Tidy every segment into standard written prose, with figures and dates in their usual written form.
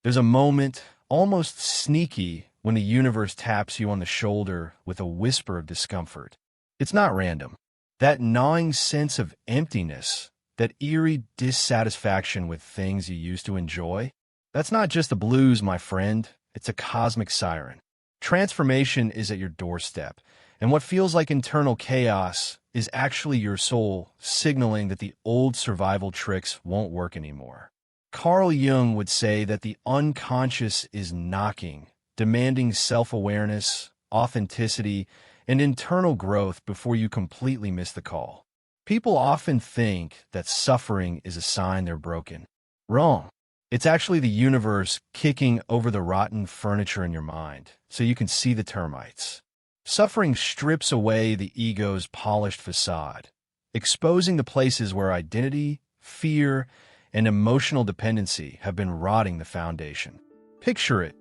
There's a moment, almost sneaky, when the universe taps you on the shoulder with a whisper of discomfort. It's not random. That gnawing sense of emptiness, that eerie dissatisfaction with things you used to enjoy, that's not just the blues, my friend. It's a cosmic siren. Transformation is at your doorstep, and what feels like internal chaos is actually your soul signaling that the old survival tricks won't work anymore. Carl Jung would say that the unconscious is knocking, demanding self-awareness, authenticity, and internal growth before you completely miss the call. People often think that suffering is a sign they're broken. Wrong. It's actually the universe kicking over the rotten furniture in your mind so you can see the termites. Suffering strips away the ego's polished facade, exposing the places where identity, fear, and emotional dependency have been rotting the foundation. Picture it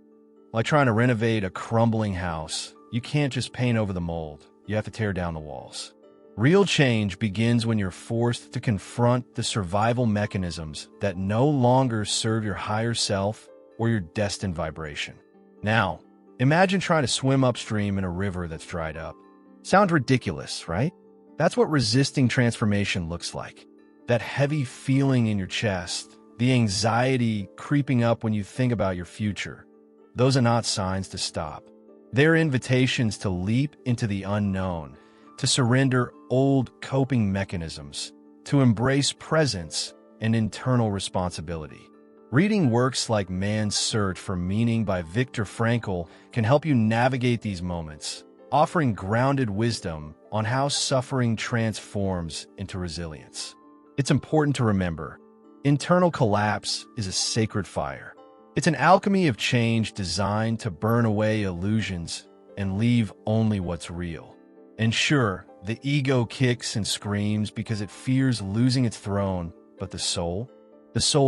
like trying to renovate a crumbling house. You can't just paint over the mold. You have to tear down the walls. Real change begins when you're forced to confront the survival mechanisms that no longer serve your higher self or your destined vibration. Now, imagine trying to swim upstream in a river that's dried up. Sounds ridiculous, right? That's what resisting transformation looks like. That heavy feeling in your chest, the anxiety creeping up when you think about your future. Those are not signs to stop. They're invitations to leap into the unknown, to surrender old coping mechanisms, to embrace presence and internal responsibility. Reading works like Man's Search for Meaning by Viktor Frankl can help you navigate these moments, offering grounded wisdom on how suffering transforms into resilience. It's important to remember, internal collapse is a sacred fire. It's an alchemy of change designed to burn away illusions and leave only what's real. And sure, the ego kicks and screams because it fears losing its throne, but the soul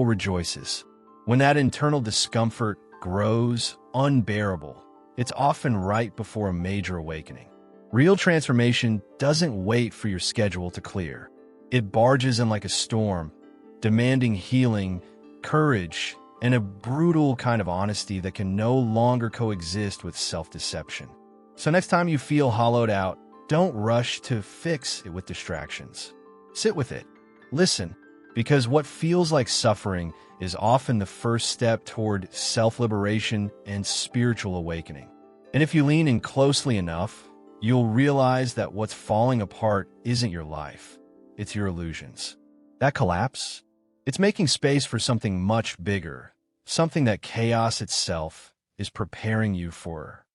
rejoices. When that internal discomfort grows unbearable, it's often right before a major awakening. Real transformation doesn't wait for your schedule to clear. It barges in like a storm, demanding healing, courage, and a brutal kind of honesty that can no longer coexist with self-deception. So next time you feel hollowed out, don't rush to fix it with distractions. Sit with it. Listen, because what feels like suffering is often the first step toward self-liberation and spiritual awakening. And if you lean in closely enough, you'll realize that what's falling apart isn't your life. It's your illusions. That collapse, it's making space for something much bigger, something that chaos itself is preparing you for.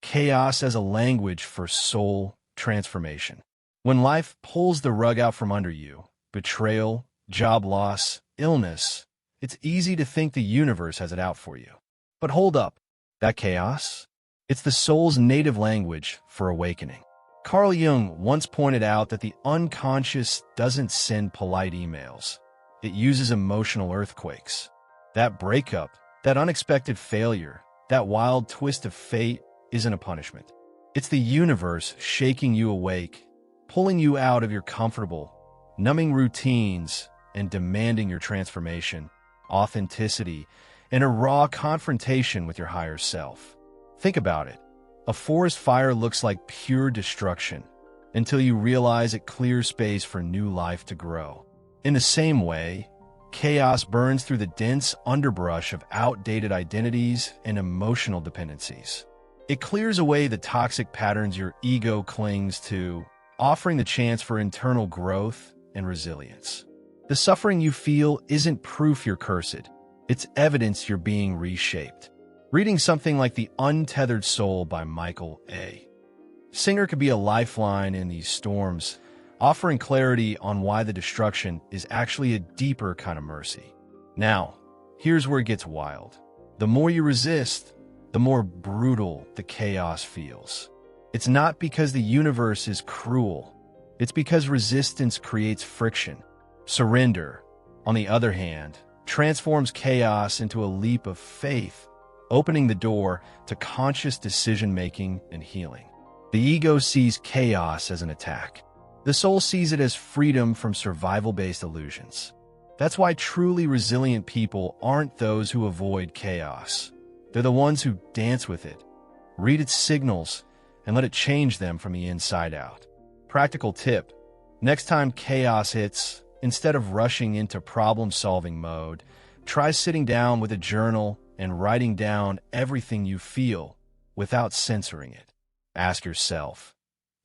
Chaos as a language for soul transformation. When life pulls the rug out from under you, betrayal, job loss, illness, it's easy to think the universe has it out for you. But hold up, that chaos? It's the soul's native language for awakening. Carl Jung once pointed out that the unconscious doesn't send polite emails. It uses emotional earthquakes. That breakup, that unexpected failure, that wild twist of fate isn't a punishment. It's the universe shaking you awake, pulling you out of your comfortable, numbing routines, and demanding your transformation, authenticity, and a raw confrontation with your higher self. Think about it. A forest fire looks like pure destruction until you realize it clears space for new life to grow. In the same way, chaos burns through the dense underbrush of outdated identities and emotional dependencies. It clears away the toxic patterns your ego clings to, offering the chance for internal growth and resilience. The suffering you feel isn't proof you're cursed. It's evidence you're being reshaped. Reading something like The Untethered Soul by Michael A. Singer could be a lifeline in these storms, offering clarity on why the destruction is actually a deeper kind of mercy. Now, here's where it gets wild. The more you resist, the more brutal the chaos feels. It's not because the universe is cruel. It's because resistance creates friction. Surrender, on the other hand, transforms chaos into a leap of faith, opening the door to conscious decision-making and healing. The ego sees chaos as an attack. The soul sees it as freedom from survival-based illusions. That's why truly resilient people aren't those who avoid chaos. They're the ones who dance with it, read its signals, and let it change them from the inside out. Practical tip: next time chaos hits, instead of rushing into problem-solving mode, try sitting down with a journal and writing down everything you feel without censoring it. Ask yourself,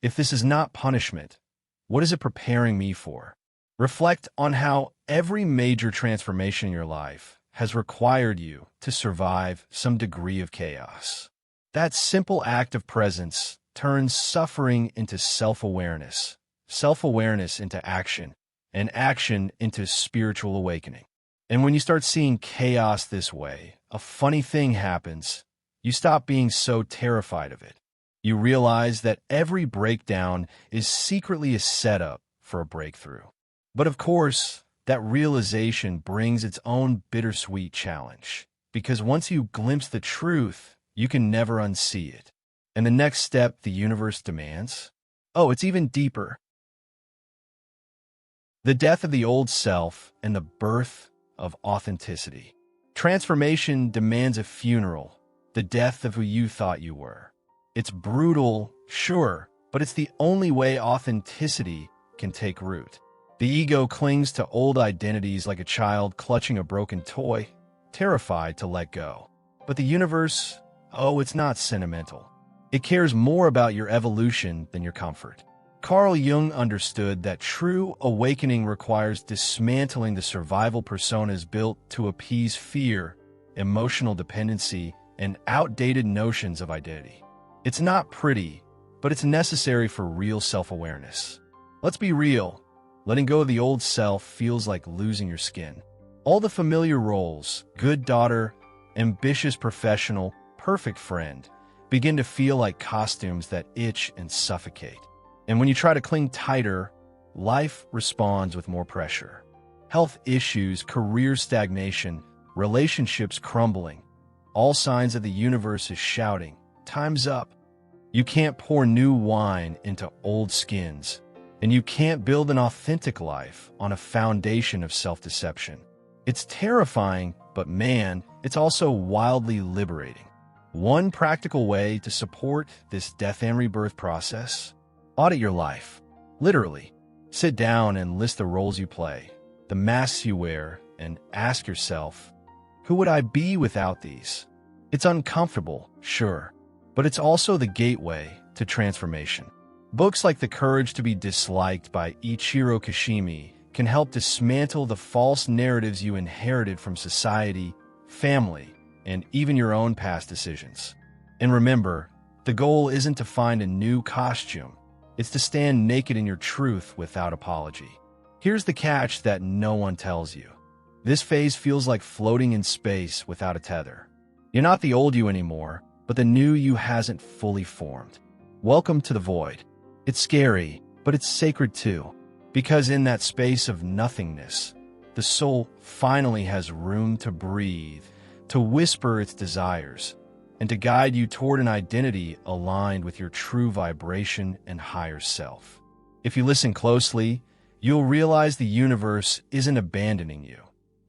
if this is not punishment, what is it preparing me for? Reflect on how every major transformation in your life has required you to survive some degree of chaos. That simple act of presence turns suffering into self-awareness, self-awareness into action, and action into spiritual awakening. And when you start seeing chaos this way, a funny thing happens. You stop being so terrified of it. You realize that every breakdown is secretly a setup for a breakthrough. But of course, that realization brings its own bittersweet challenge, because once you glimpse the truth, you can never unsee it. And the next step the universe demands? Oh, it's even deeper. The death of the old self and the birth of authenticity. Transformation demands a funeral, the death of who you thought you were. It's brutal, sure, but it's the only way authenticity can take root. The ego clings to old identities like a child clutching a broken toy, terrified to let go. But the universe, oh, it's not sentimental. It cares more about your evolution than your comfort. Carl Jung understood that true awakening requires dismantling the survival personas built to appease fear, emotional dependency, and outdated notions of identity. It's not pretty, but it's necessary for real self-awareness. Let's be real. Letting go of the old self feels like losing your skin. All the familiar roles, good daughter, ambitious professional, perfect friend, begin to feel like costumes that itch and suffocate. And when you try to cling tighter, life responds with more pressure. Health issues, career stagnation, relationships crumbling. All signs of the universe is shouting, time's up. You can't pour new wine into old skins, and you can't build an authentic life on a foundation of self-deception. It's terrifying, but man, it's also wildly liberating. One practical way to support this death and rebirth process: audit your life. Literally, sit down and list the roles you play, the masks you wear, and ask yourself, who would I be without these? It's uncomfortable, sure, but it's also the gateway to transformation. Books like The Courage to be Disliked by Ichiro Kashimi can help dismantle the false narratives you inherited from society, family, and even your own past decisions. And remember, the goal isn't to find a new costume. It's to stand naked in your truth without apology. Here's the catch that no one tells you. This phase feels like floating in space without a tether. You're not the old you anymore, but the new you hasn't fully formed. Welcome to the void. It's scary, but it's sacred too, because in that space of nothingness, the soul finally has room to breathe, to whisper its desires, and to guide you toward an identity aligned with your true vibration and higher self. If you listen closely, you'll realize the universe isn't abandoning you.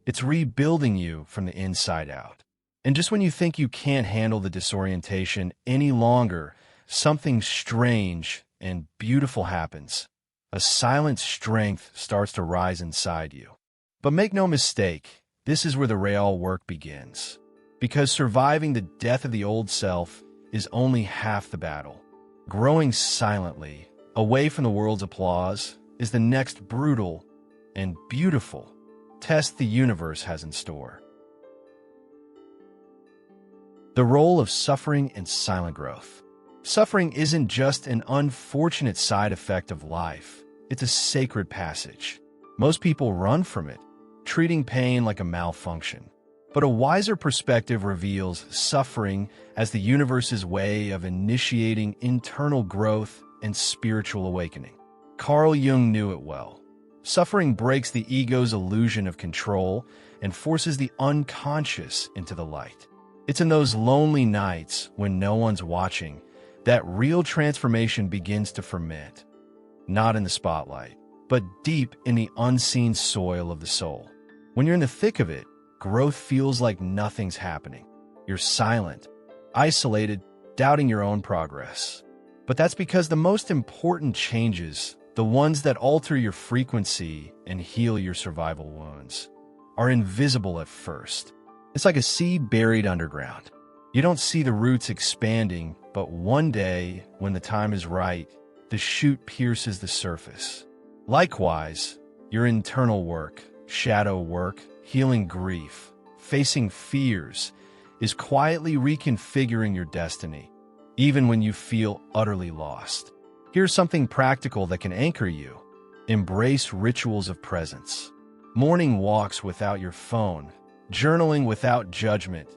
It's rebuilding you from the inside out. And just when you think you can't handle the disorientation any longer, something strange and beautiful happens. A silent strength starts to rise inside you. But make no mistake, this is where the real work begins. Because surviving the death of the old self is only half the battle. Growing silently, away from the world's applause, is the next brutal and beautiful test the universe has in store. The role of suffering and silent growth. Suffering isn't just an unfortunate side effect of life. It's a sacred passage. Most people run from it, treating pain like a malfunction. But a wiser perspective reveals suffering as the universe's way of initiating internal growth and spiritual awakening. Carl Jung knew it well. Suffering breaks the ego's illusion of control and forces the unconscious into the light. It's in those lonely nights when no one's watching that real transformation begins to ferment, not in the spotlight, but deep in the unseen soil of the soul. When you're in the thick of it, growth feels like nothing's happening. You're silent, isolated, doubting your own progress. But that's because the most important changes, the ones that alter your frequency and heal your survival wounds, are invisible at first. It's like a seed buried underground. You don't see the roots expanding, but one day, when the time is right, the shoot pierces the surface. Likewise, your internal work, shadow work, healing grief, facing fears, is quietly reconfiguring your destiny, even when you feel utterly lost. Here's something practical that can anchor you. Embrace rituals of presence. Morning walks without your phone, journaling without judgment,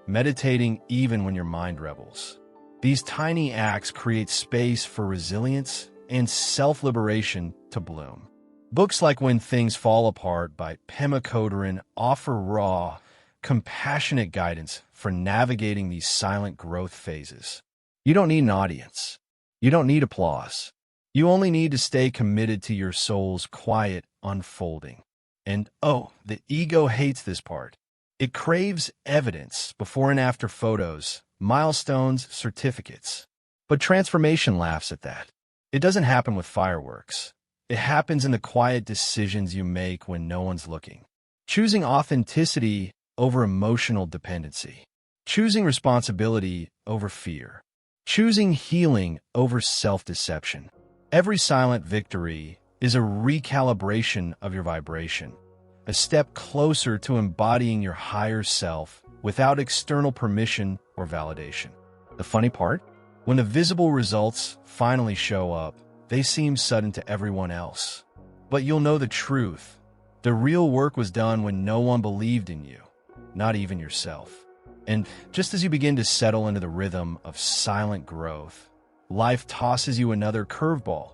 meditating even when your mind rebels. These tiny acts create space for resilience and self-liberation to bloom. Books like When Things Fall Apart by Pema Chodron offer raw, compassionate guidance for navigating these silent growth phases. You don't need an audience. You don't need applause. You only need to stay committed to your soul's quiet unfolding. And oh, the ego hates this part. It craves evidence, before and after photos, milestones, certificates. But transformation laughs at that. It doesn't happen with fireworks. It happens in the quiet decisions you make when no one's looking. Choosing authenticity over emotional dependency. Choosing responsibility over fear. Choosing healing over self-deception. Every silent victory is a recalibration of your vibration, a step closer to embodying your higher self without external permission or validation. The funny part? When the visible results finally show up, they seem sudden to everyone else. But you'll know the truth. The real work was done when no one believed in you, not even yourself. And just as you begin to settle into the rhythm of silent growth, life tosses you another curveball.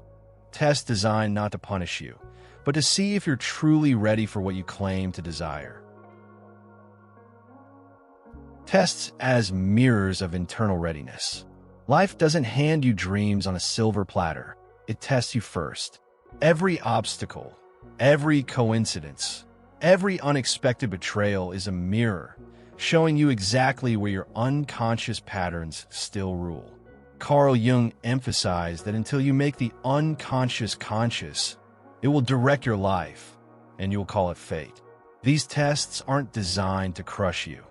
Test designed not to punish you, but to see if you're truly ready for what you claim to desire. Tests as mirrors of internal readiness. Life doesn't hand you dreams on a silver platter. It tests you first. Every obstacle, every coincidence, every unexpected betrayal is a mirror, showing you exactly where your unconscious patterns still rule. Carl Jung emphasized that until you make the unconscious conscious, it will direct your life, and you'll call it fate. These tests aren't designed to crush you.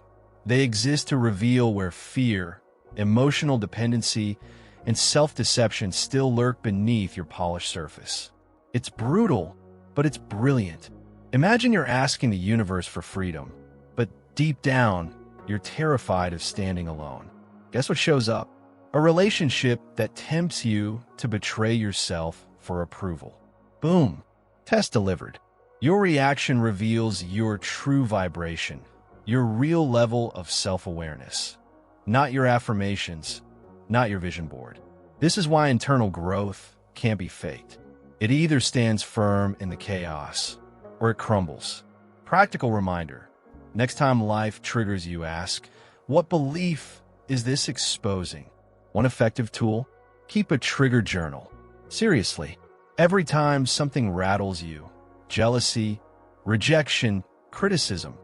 They exist to reveal where fear, emotional dependency, and self-deception still lurk beneath your polished surface. It's brutal, but it's brilliant. Imagine you're asking the universe for freedom, but deep down, you're terrified of standing alone. Guess what shows up? A relationship that tempts you to betray yourself for approval. Boom. Test delivered. Your reaction reveals your true vibration, your real level of self-awareness. Not your affirmations, not your vision board. This is why internal growth can't be faked. It either stands firm in the chaos, or it crumbles. Practical reminder. Next time life triggers you, ask, what belief is this exposing? One effective tool? Keep a trigger journal. Seriously, every time something rattles you, jealousy, rejection, criticism,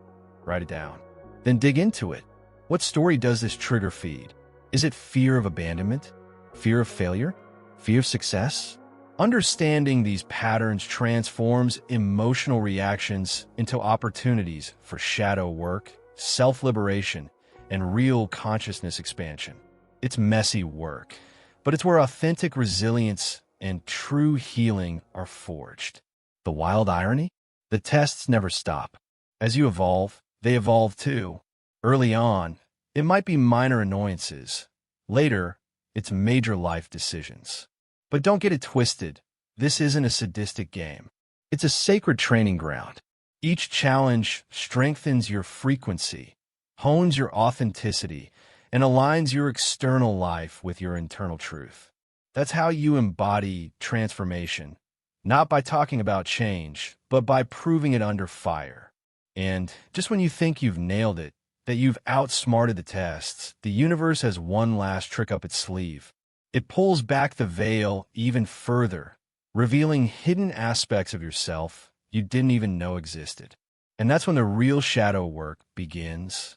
write it down. Then dig into it. What story does this trigger feed? Is it fear of abandonment? Fear of failure? Fear of success? Understanding these patterns transforms emotional reactions into opportunities for shadow work, self-liberation, and real consciousness expansion. It's messy work, but it's where authentic resilience and true healing are forged. The wild irony? The tests never stop. As you evolve, they evolve too. Early on, it might be minor annoyances. Later, it's major life decisions. But don't get it twisted. This isn't a sadistic game. It's a sacred training ground. Each challenge strengthens your frequency, hones your authenticity, and aligns your external life with your internal truth. That's how you embody transformation, not by talking about change, but by proving it under fire. And just when you think you've nailed it, that you've outsmarted the tests, the universe has one last trick up its sleeve. It pulls back the veil even further, revealing hidden aspects of yourself you didn't even know existed. And that's when the real shadow work begins.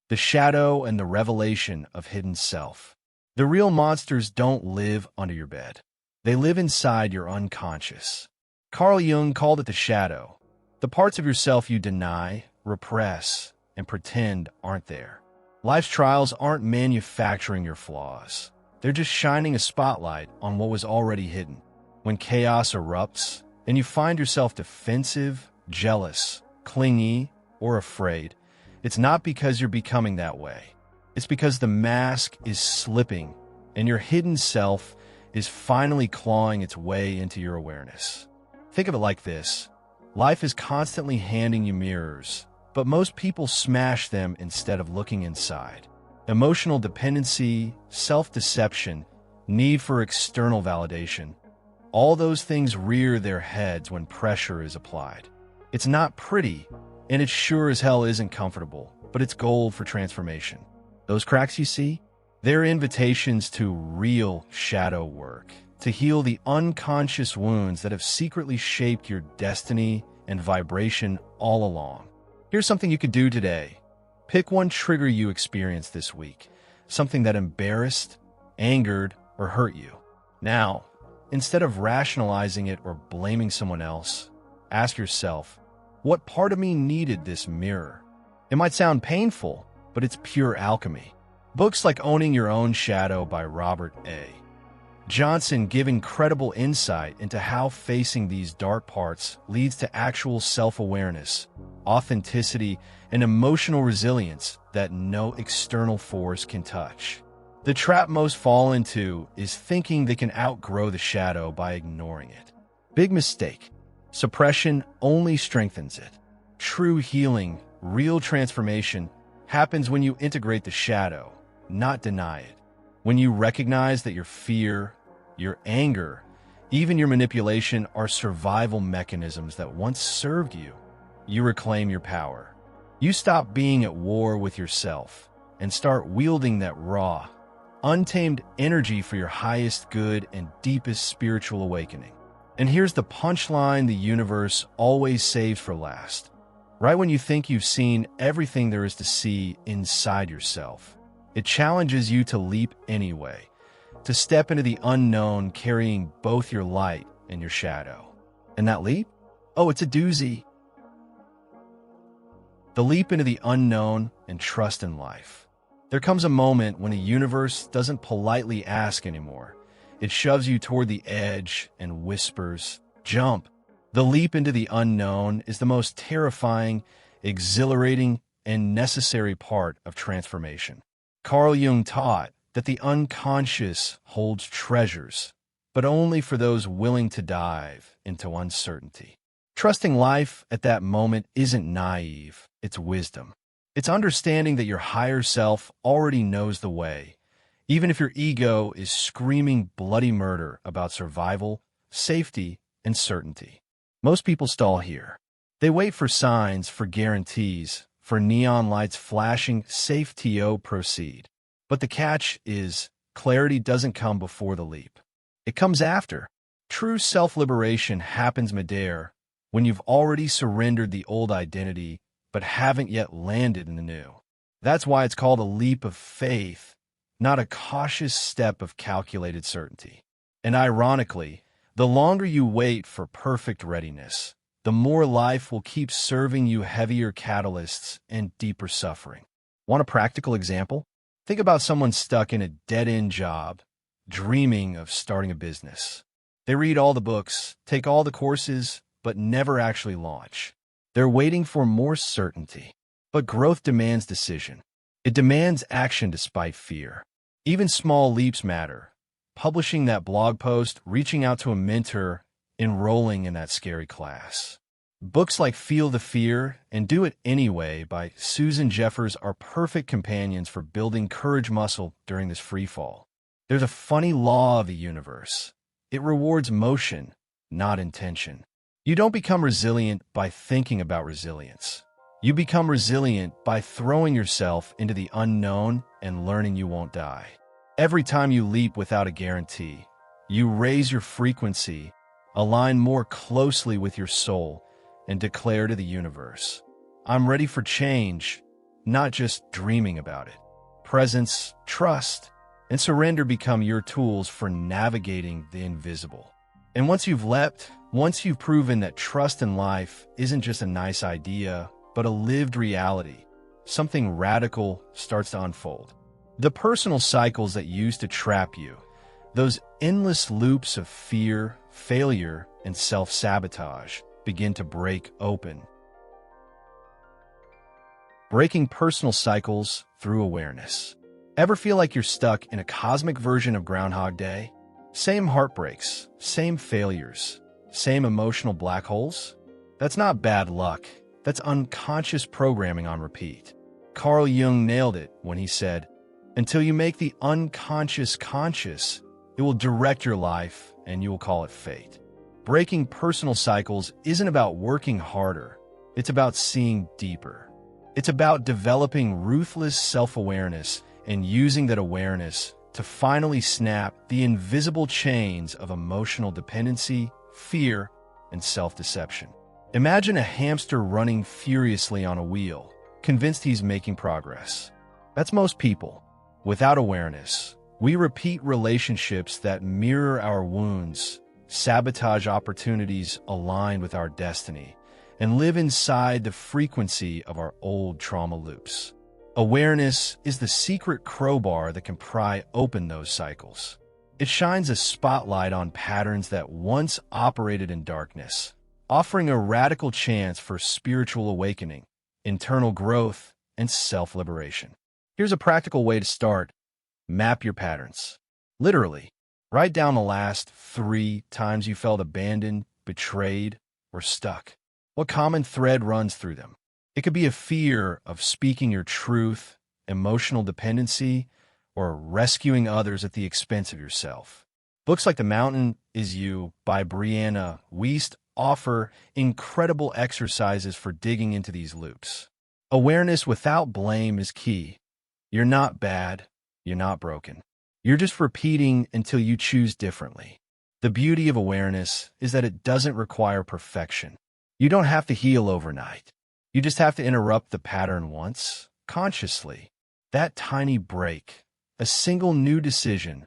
The shadow and the revelation of hidden self. The real monsters don't live under your bed. They live inside your unconscious. Carl Jung called it the shadow, the parts of yourself you deny, repress, and pretend aren't there. Life's trials aren't manufacturing your flaws. They're just shining a spotlight on what was already hidden. When chaos erupts, and you find yourself defensive, jealous, clingy, or afraid, it's not because you're becoming that way. It's because the mask is slipping, and your hidden self is finally clawing its way into your awareness. Think of it like this. Life is constantly handing you mirrors, but most people smash them instead of looking inside. Emotional dependency, self-deception, need for external validation. All those things rear their heads when pressure is applied. It's not pretty, and it sure as hell isn't comfortable, but it's gold for transformation. Those cracks you see? They're invitations to real shadow work, to heal the unconscious wounds that have secretly shaped your destiny and vibration all along. Here's something you could do today. Pick one trigger you experienced this week, something that embarrassed, angered, or hurt you. Now, instead of rationalizing it or blaming someone else, ask yourself, what part of me needed this mirror? It might sound painful, but it's pure alchemy. Books like Owning Your Own Shadow by Robert A. Johnson give incredible insight into how facing these dark parts leads to actual self-awareness, authenticity, and emotional resilience that no external force can touch. The trap most fall into is thinking they can outgrow the shadow by ignoring it. Big mistake. Suppression only strengthens it. True healing, real transformation, happens when you integrate the shadow, not deny it. When you recognize that your fear, your anger, even your manipulation are survival mechanisms that once served you, you reclaim your power. You stop being at war with yourself and start wielding that raw, untamed energy for your highest good and deepest spiritual awakening. And here's the punchline the universe always saves for last. Right when you think you've seen everything there is to see inside yourself, it challenges you to leap anyway, to step into the unknown carrying both your light and your shadow. And that leap? Oh, it's a doozy. The leap into the unknown and trust in life. There comes a moment when the universe doesn't politely ask anymore. It shoves you toward the edge and whispers, jump. The leap into the unknown is the most terrifying, exhilarating, and necessary part of transformation. Carl Jung taught that the unconscious holds treasures, but only for those willing to dive into uncertainty. Trusting life at that moment isn't naive, it's wisdom. It's understanding that your higher self already knows the way, even if your ego is screaming bloody murder about survival, safety, and certainty. Most people stall here. They wait for signs, for guarantees, for neon lights flashing, safe to proceed. But the catch is, clarity doesn't come before the leap. It comes after. True self-liberation happens midair, when you've already surrendered the old identity, but haven't yet landed in the new. That's why it's called a leap of faith, not a cautious step of calculated certainty. And ironically, the longer you wait for perfect readiness, the more life will keep serving you heavier catalysts and deeper suffering. Want a practical example? Think about someone stuck in a dead-end job, dreaming of starting a business. They read all the books, take all the courses, but never actually launch. They're waiting for more certainty. But growth demands decision. It demands action despite fear. Even small leaps matter. Publishing that blog post, reaching out to a mentor, enrolling in that scary class. Books like Feel the Fear and Do It Anyway by Susan Jeffers are perfect companions for building courage muscle during this free fall. There's a funny law of the universe. It rewards motion, not intention. You don't become resilient by thinking about resilience. You become resilient by throwing yourself into the unknown and learning you won't die. Every time you leap without a guarantee, you raise your frequency, align more closely with your soul, and declare to the universe, I'm ready for change, not just dreaming about it. Presence, trust, and surrender become your tools for navigating the invisible. And once you've proven that trust in life isn't just a nice idea, but a lived reality, something radical starts to unfold. The personal cycles that used to trap you, those endless loops of fear, failure, and self-sabotage, begin to break open. Breaking personal cycles through awareness. Ever feel like you're stuck in a cosmic version of Groundhog Day? Same heartbreaks, same failures, same emotional black holes? That's not bad luck. That's unconscious programming on repeat. Carl Jung nailed it when he said, until you make the unconscious conscious, it will direct your life and you will call it fate. Breaking personal cycles isn't about working harder. It's about seeing deeper. It's about developing ruthless self-awareness and using that awareness to finally snap the invisible chains of emotional dependency, fear, and self-deception. Imagine a hamster running furiously on a wheel, convinced he's making progress. That's most people. Without awareness, we repeat relationships that mirror our wounds, sabotage opportunities aligned with our destiny, and live inside the frequency of our old trauma loops. Awareness is the secret crowbar that can pry open those cycles. It shines a spotlight on patterns that once operated in darkness, offering a radical chance for spiritual awakening, internal growth, and self-liberation. Here's a practical way to start. Map your patterns. Literally, write down the last 3 times you felt abandoned, betrayed, or stuck. What common thread runs through them? It could be a fear of speaking your truth, emotional dependency, or rescuing others at the expense of yourself. Books like The Mountain Is You by Brianna Wiest offer incredible exercises for digging into these loops. Awareness without blame is key. You're not bad. You're not broken. You're just repeating until you choose differently. The beauty of awareness is that it doesn't require perfection. You don't have to heal overnight. You just have to interrupt the pattern once, consciously. That tiny break, a single new decision,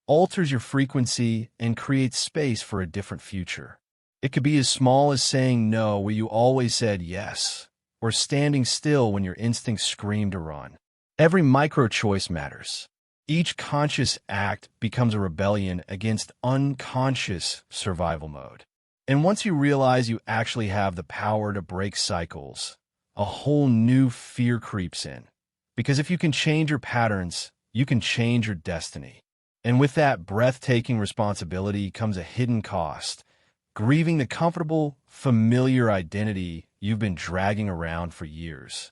alters your frequency and creates space for a different future. It could be as small as saying no where you always said yes, or standing still when your instincts scream to run. Every micro-choice matters. Each conscious act becomes a rebellion against unconscious survival mode. And once you realize you actually have the power to break cycles, a whole new fear creeps in. Because if you can change your patterns, you can change your destiny. And with that breathtaking responsibility comes a hidden cost, grieving the comfortable, familiar identity you've been dragging around for years.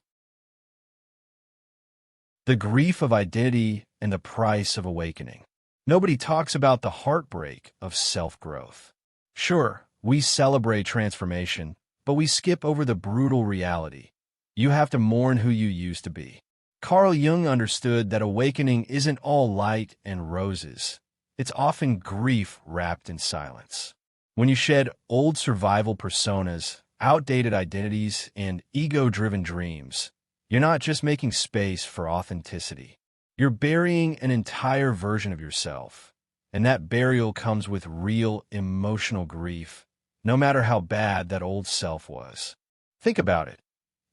The grief of identity and the price of awakening. Nobody talks about the heartbreak of self-growth. Sure, we celebrate transformation, but we skip over the brutal reality. You have to mourn who you used to be. Carl Jung understood that awakening isn't all light and roses. It's often grief wrapped in silence. When you shed old survival personas, outdated identities, and ego-driven dreams, you're not just making space for authenticity. You're burying an entire version of yourself. And that burial comes with real emotional grief, no matter how bad that old self was. Think about it.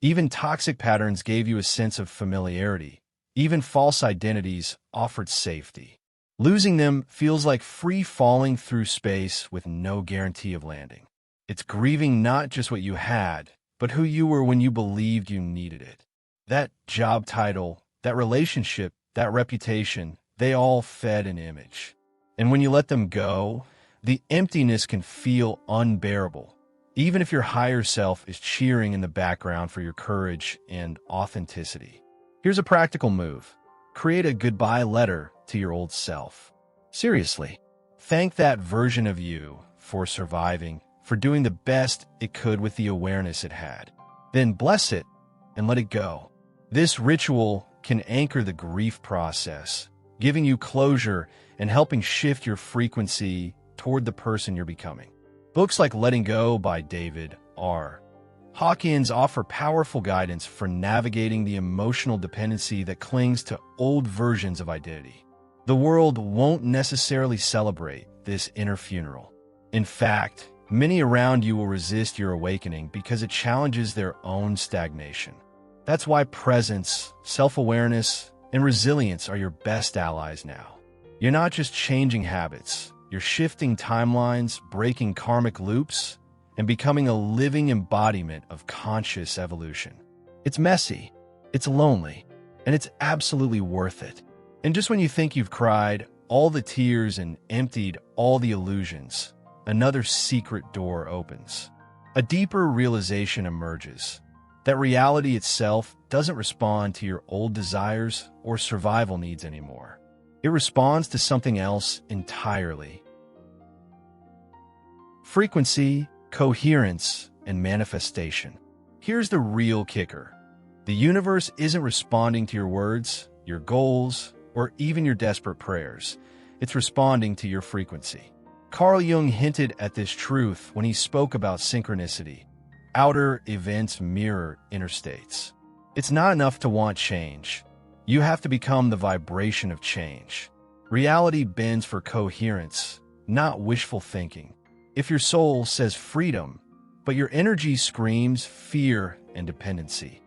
Even toxic patterns gave you a sense of familiarity. Even false identities offered safety. Losing them feels like free falling through space with no guarantee of landing. It's grieving not just what you had, but who you were when you believed you needed it. That job title, that relationship, that reputation, they all fed an image. And when you let them go, the emptiness can feel unbearable, even if your higher self is cheering in the background for your courage and authenticity. Here's a practical move. Create a goodbye letter to your old self. Seriously, thank that version of you for surviving, for doing the best it could with the awareness it had. Then bless it and let it go. This ritual can anchor the grief process, giving you closure and helping shift your frequency toward the person you're becoming. Books like Letting Go by David R. Hawkins offer powerful guidance for navigating the emotional dependency that clings to old versions of identity. The world won't necessarily celebrate this inner funeral. In fact, many around you will resist your awakening because it challenges their own stagnation. That's why presence, self-awareness, and resilience are your best allies now. You're not just changing habits, you're shifting timelines, breaking karmic loops, and becoming a living embodiment of conscious evolution. It's messy, it's lonely, and it's absolutely worth it. And just when you think you've cried all the tears and emptied all the illusions, another secret door opens. A deeper realization emerges that reality itself doesn't respond to your old desires or survival needs anymore. It responds to something else entirely. Frequency, coherence, and manifestation. Here's the real kicker. The universe isn't responding to your words, your goals, or even your desperate prayers. It's responding to your frequency. Carl Jung hinted at this truth when he spoke about synchronicity. Outer events mirror inner states. It's not enough to want change. You have to become the vibration of change. Reality bends for coherence, not wishful thinking. If your soul says freedom, but your energy screams fear and dependency,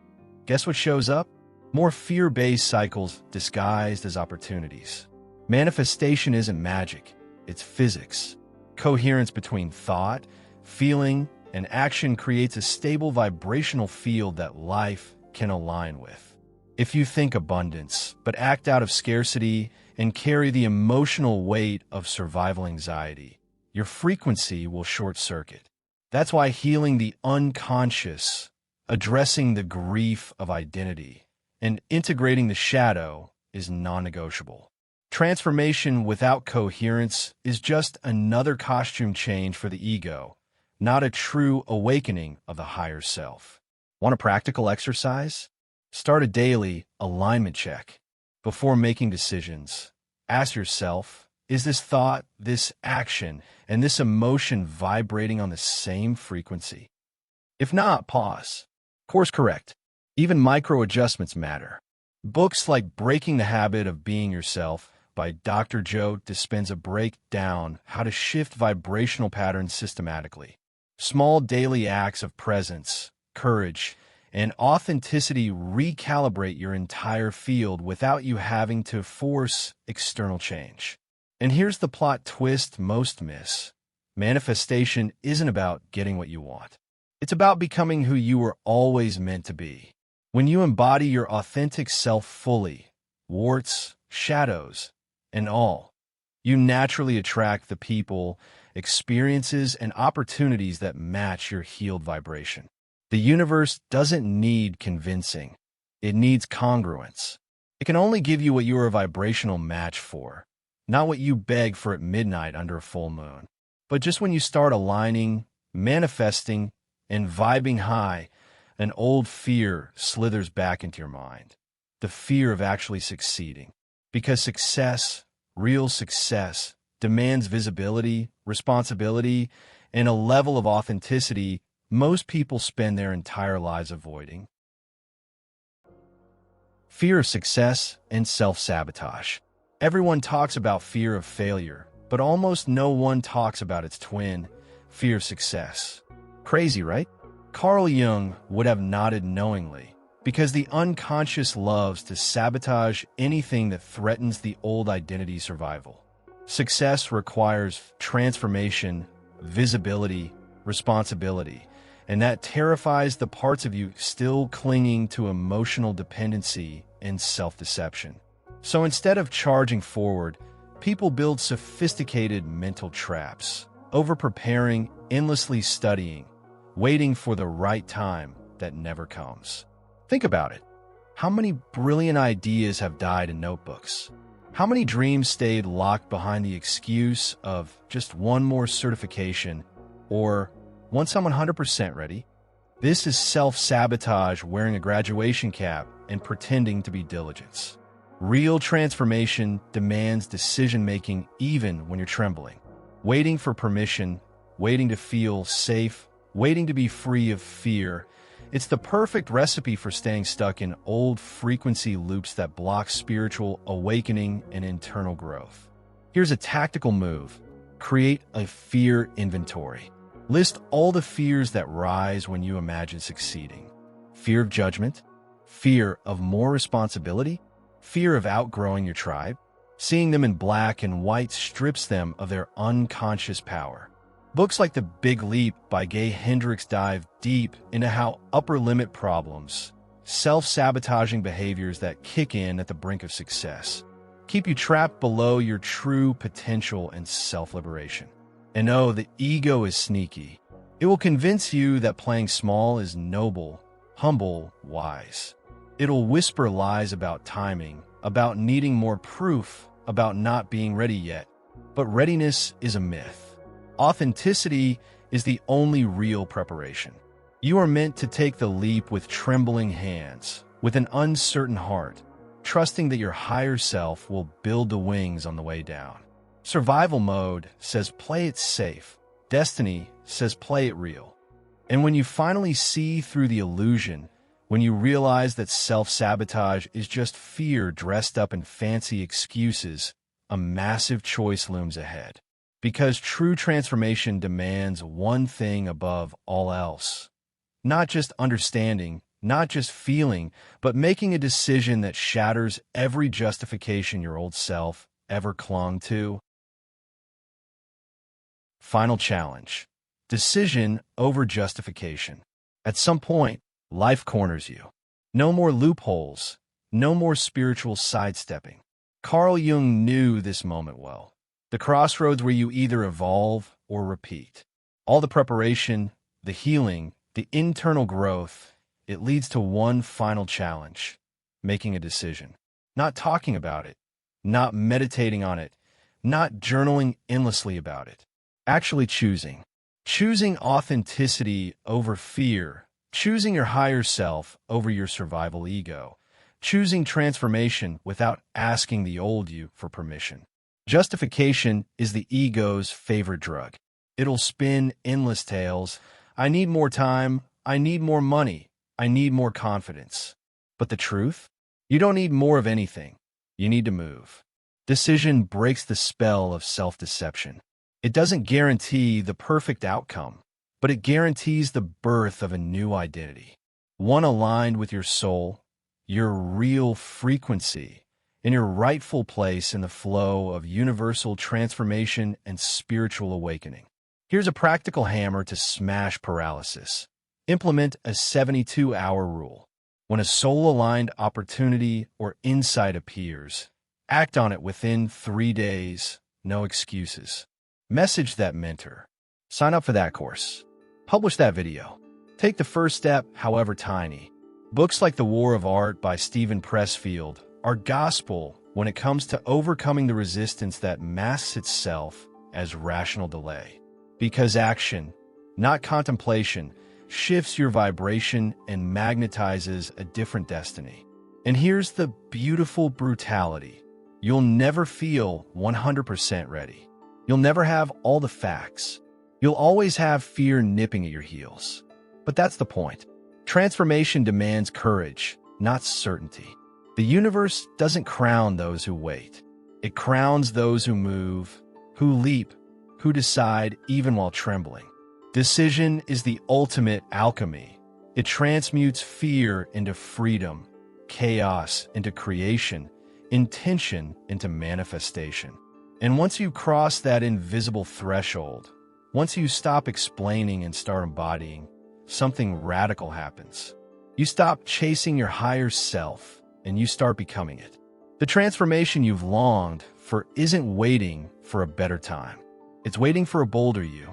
guess what shows up? More fear-based cycles disguised as opportunities. Manifestation isn't magic, it's physics. Coherence between thought, feeling, and action creates a stable vibrational field that life can align with. If you think abundance, but act out of scarcity and carry the emotional weight of survival anxiety, your frequency will short-circuit. That's why healing the unconscious, addressing the grief of identity, and integrating the shadow is non-negotiable. Transformation without coherence is just another costume change for the ego, not a true awakening of the higher self. Want a practical exercise? Start a daily alignment check. Before making decisions, ask yourself, is this thought, this action, and this emotion vibrating on the same frequency? If not, pause. Course correct. Even micro adjustments matter. Books like Breaking the Habit of Being Yourself by Dr. Joe Dispenza break down how to shift vibrational patterns systematically. Small daily acts of presence, courage, and authenticity recalibrate your entire field without you having to force external change. And here's the plot twist most miss. Manifestation isn't about getting what you want. It's about becoming who you were always meant to be. When you embody your authentic self fully, warts, shadows, and all, you naturally attract the people, experiences, and opportunities that match your healed vibration. The universe doesn't need convincing. It needs congruence. It can only give you what you are a vibrational match for, not what you beg for at midnight under a full moon. But just when you start aligning, manifesting, and vibing high, an old fear slithers back into your mind. The fear of actually succeeding. Because success, real success, demands visibility, responsibility, and a level of authenticity most people spend their entire lives avoiding. Fear of success and self-sabotage. Everyone talks about fear of failure, but almost no one talks about its twin, fear of success. Crazy, right? Carl Jung would have nodded knowingly, because the unconscious loves to sabotage anything that threatens the old identity survival. Success requires transformation, visibility, responsibility, and that terrifies the parts of you still clinging to emotional dependency and self-deception. So instead of charging forward, people build sophisticated mental traps, over-preparing, endlessly studying, waiting for the right time that never comes. Think about it. How many brilliant ideas have died in notebooks? How many dreams stayed locked behind the excuse of just one more certification or once I'm 100% ready? This is self-sabotage wearing a graduation cap and pretending to be diligence. Real transformation demands decision-making even when you're trembling. Waiting for permission, waiting to feel safe, waiting to be free of fear, It's the perfect recipe for staying stuck in old frequency loops that block spiritual awakening and internal growth. Here's a tactical move. Create a fear inventory. List all the fears that rise when you imagine succeeding. Fear of judgment, fear of more responsibility, fear of outgrowing your tribe. Seeing them in black and white strips them of their unconscious power. Books like The Big Leap by Gay Hendricks dive deep into how upper limit problems, self-sabotaging behaviors that kick in at the brink of success, keep you trapped below your true potential and self-liberation. And oh, the ego is sneaky. It will convince you that playing small is noble, humble, wise. It'll whisper lies about timing, about needing more proof, about not being ready yet. But readiness is a myth. Authenticity is the only real preparation. You are meant to take the leap with trembling hands, with an uncertain heart, trusting that your higher self will build the wings on the way down. Survival mode says play it safe. Destiny says play it real. And when you finally see through the illusion, when you realize that self-sabotage is just fear dressed up in fancy excuses, a massive choice looms ahead. Because true transformation demands one thing above all else. Not just understanding, not just feeling, but making a decision that shatters every justification your old self ever clung to. Final challenge. Decision over justification. At some point, life corners you. No more loopholes, no more spiritual sidestepping. Carl Jung knew this moment well. The crossroads where you either evolve or repeat. All the preparation, the healing, the internal growth, it leads to one final challenge, making a decision. Not talking about it, not meditating on it, not journaling endlessly about it. Actually choosing. Choosing authenticity over fear, choosing your higher self over your survival ego, choosing transformation without asking the old you for permission. Justification is the ego's favorite drug. It'll spin endless tales. I need more time. I need more money. I need more confidence. But the truth? You don't need more of anything. You need to move. Decision breaks the spell of self-deception. It doesn't guarantee the perfect outcome, but it guarantees the birth of a new identity. One aligned with your soul, your real frequency, in your rightful place in the flow of universal transformation and spiritual awakening. Here's a practical hammer to smash paralysis. Implement a 72-hour rule. When a soul-aligned opportunity or insight appears, act on it within 3 days, no excuses. Message that mentor. Sign up for that course. Publish that video. Take the first step, however tiny. Books like The War of Art by Stephen Pressfield are gospel when it comes to overcoming the resistance that masks itself as rational delay. Because action, not contemplation, shifts your vibration and magnetizes a different destiny. And here's the beautiful brutality. You'll never feel 100% ready. You'll never have all the facts. You'll always have fear nipping at your heels. But that's the point. Transformation demands courage, not certainty. The universe doesn't crown those who wait. It crowns those who move, who leap, who decide even while trembling. Decision is the ultimate alchemy. It transmutes fear into freedom, chaos into creation, intention into manifestation. And once you cross that invisible threshold, once you stop explaining and start embodying, something radical happens. You stop chasing your higher self, and you start becoming it. The transformation you've longed for isn't waiting for a better time. It's waiting for a bolder you.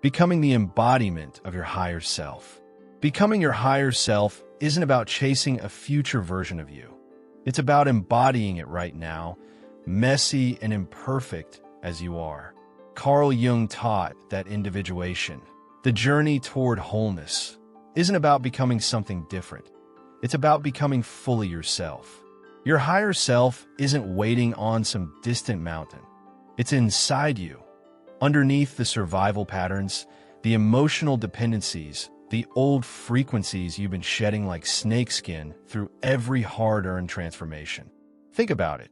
Becoming the embodiment of your higher self. Becoming your higher self isn't about chasing a future version of you. It's about embodying it right now, messy and imperfect as you are. Carl Jung taught that individuation, the journey toward wholeness, isn't about becoming something different. It's about becoming fully yourself. Your higher self isn't waiting on some distant mountain. It's inside you. Underneath the survival patterns, the emotional dependencies, the old frequencies you've been shedding like snakeskin through every hard-earned transformation. Think about it.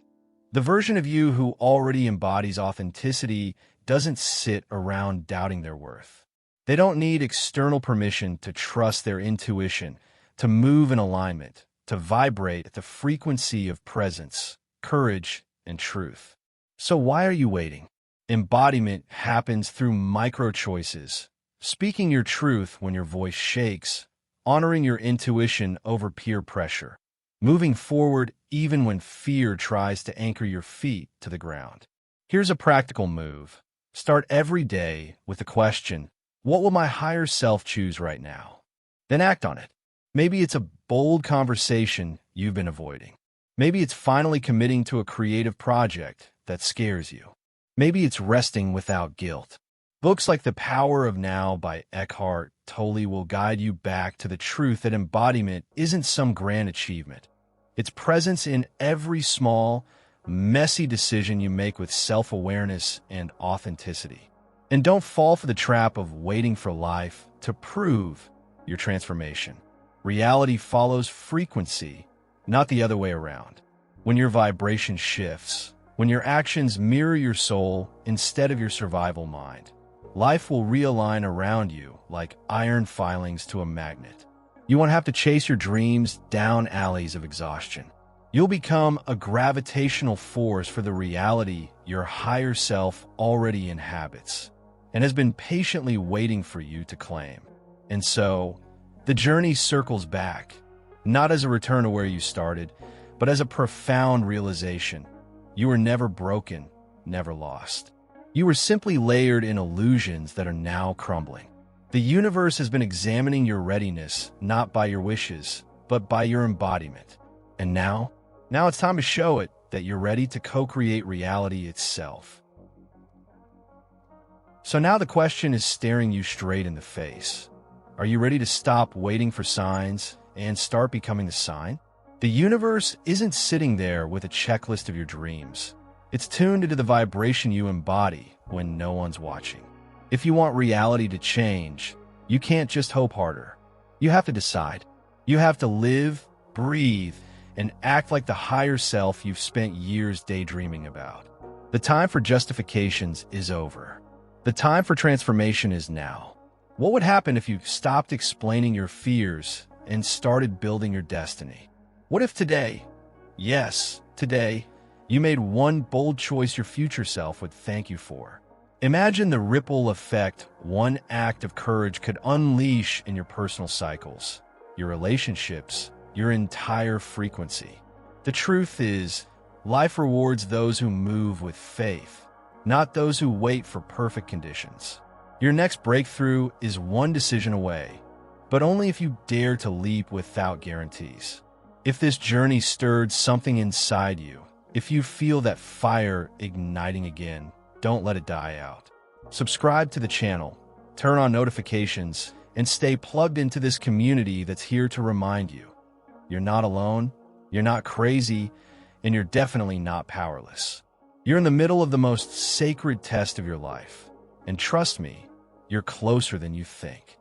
The version of you who already embodies authenticity doesn't sit around doubting their worth. They don't need external permission to trust their intuition, to move in alignment, to vibrate at the frequency of presence, courage, and truth. So why are you waiting? Embodiment happens through micro-choices, speaking your truth when your voice shakes, honoring your intuition over peer pressure, moving forward even when fear tries to anchor your feet to the ground. Here's a practical move. Start every day with the question, what will my higher self choose right now? Then act on it. Maybe it's a bold conversation you've been avoiding. Maybe it's finally committing to a creative project that scares you. Maybe it's resting without guilt. Books like The Power of Now by Eckhart Tolle will guide you back to the truth that embodiment isn't some grand achievement. It's presence in every small, messy decision you make with self-awareness and authenticity. And don't fall for the trap of waiting for life to prove your transformation. Reality follows frequency, not the other way around. When your vibration shifts, when your actions mirror your soul instead of your survival mind, life will realign around you like iron filings to a magnet. You won't have to chase your dreams down alleys of exhaustion. You'll become a gravitational force for the reality your higher self already inhabits and has been patiently waiting for you to claim. And so, the journey circles back, not as a return to where you started, but as a profound realization. You were never broken, never lost. You were simply layered in illusions that are now crumbling. The universe has been examining your readiness, not by your wishes, but by your embodiment. And now it's time to show it that you're ready to co-create reality itself. So now the question is staring you straight in the face. Are you ready to stop waiting for signs and start becoming the sign? The universe isn't sitting there with a checklist of your dreams. It's tuned into the vibration you embody when no one's watching. If you want reality to change, you can't just hope harder. You have to decide. You have to live, breathe, and act like the higher self you've spent years daydreaming about. The time for justifications is over. The time for transformation is now. What would happen if you stopped explaining your fears and started building your destiny? What if today, yes, today, you made one bold choice your future self would thank you for? Imagine the ripple effect one act of courage could unleash in your personal cycles, your relationships, your entire frequency. The truth is, life rewards those who move with faith, not those who wait for perfect conditions. Your next breakthrough is one decision away, but only if you dare to leap without guarantees. If this journey stirred something inside you, if you feel that fire igniting again, don't let it die out. Subscribe to the channel, turn on notifications, and stay plugged into this community that's here to remind you. You're not alone, you're not crazy, and you're definitely not powerless. You're in the middle of the most sacred test of your life. And trust me, you're closer than you think.